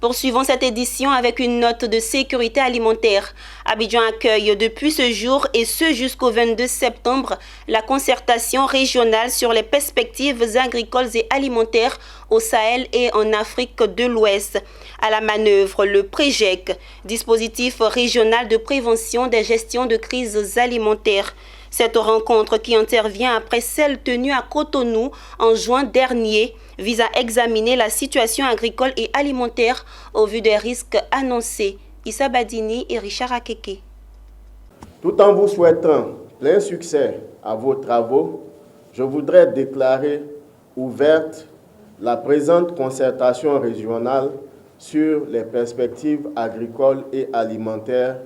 Poursuivons cette édition avec une note de sécurité alimentaire. Abidjan accueille depuis ce jour et ce jusqu'au 22 septembre la concertation régionale sur les perspectives agricoles et alimentaires au Sahel et en Afrique de l'Ouest. À la manœuvre, le PREGEC, dispositif régional de prévention des gestions de crises alimentaires. Cette rencontre qui intervient après celle tenue à Cotonou en juin dernier vise à examiner la situation agricole et alimentaire au vu des risques annoncés. Issa Badini et Richard Akeke. Tout en vous souhaitant plein succès à vos travaux, je voudrais déclarer ouverte la présente concertation régionale sur les perspectives agricoles et alimentaires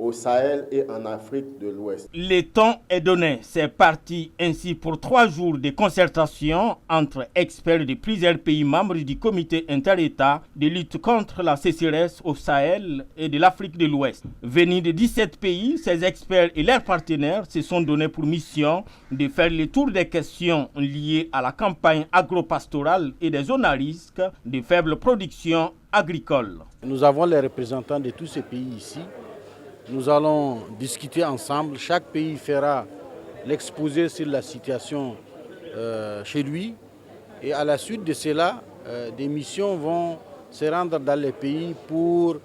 au Sahel et en Afrique de l'Ouest. Le temps est donné. C'est parti ainsi pour 3 jours de concertation entre experts de plusieurs pays membres du comité inter-État de lutte contre la sécheresse au Sahel et de l'Afrique de l'Ouest. Venus de 17 pays, ces experts et leurs partenaires se sont donnés pour mission de faire le tour des questions liées à la campagne agro-pastorale et des zones à risque de faible production agricole. Nous avons les représentants de tous ces pays ici. Nous allons discuter ensemble. Chaque pays fera l'exposé sur la situation chez lui. Et à la suite de cela, des missions vont se rendre dans les pays pour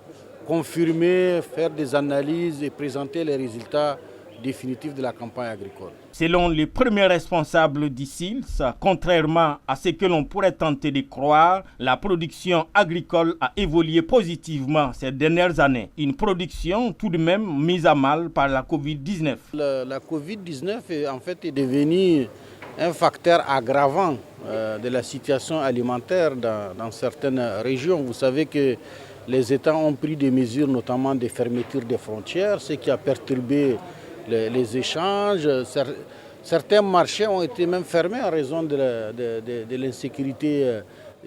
confirmer, faire des analyses et présenter les résultats définitifs de la campagne agricole. Selon les premiers responsables d'ICILS, contrairement à ce que l'on pourrait tenter de croire, la production agricole a évolué positivement ces dernières années. Une production tout de même mise à mal par la Covid-19. La Covid-19 en fait est devenue un facteur aggravant de la situation alimentaire dans certaines régions. Vous savez que les États ont pris des mesures, notamment de fermeture des frontières, ce qui a perturbé les échanges. Certains marchés ont été même fermés en raison de l'insécurité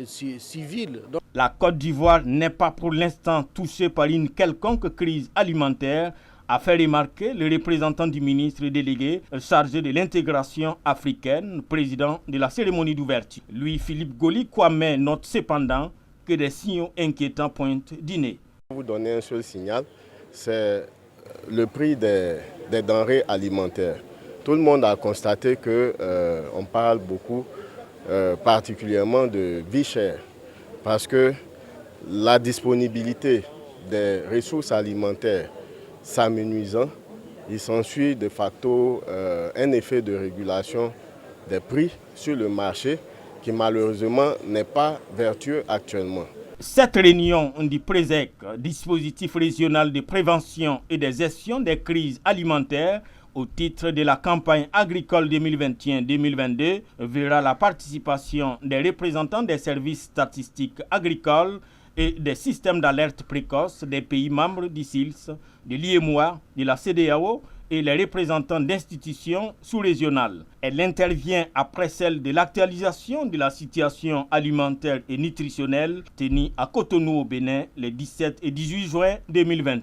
civile. La Côte d'Ivoire n'est pas pour l'instant touchée par une quelconque crise alimentaire, a fait remarquer le représentant du ministre délégué chargé de l'intégration africaine, président de la cérémonie d'ouverture. Louis-Philippe Goli-Kwame note cependant que des signaux inquiétants pointent du nez. Je vais vous donner un seul signal, c'est le prix des denrées alimentaires. Tout le monde a constaté qu'on parle beaucoup, particulièrement de vie chère, parce que la disponibilité des ressources alimentaires s'amenuisant, il s'ensuit de facto un effet de régulation des prix sur le marché qui malheureusement n'est pas vertueux actuellement. Cette réunion du PREGEC, dispositif régional de prévention et de gestion des crises alimentaires, au titre de la campagne agricole 2021-2022, verra la participation des représentants des services statistiques agricoles et des systèmes d'alerte précoce des pays membres d'ICILS, de l'IEMOA, de la CEDEAO et les représentants d'institutions sous-régionales. Elle intervient après celle de l'actualisation de la situation alimentaire et nutritionnelle tenue à Cotonou au Bénin les 17 et 18 juin 2020.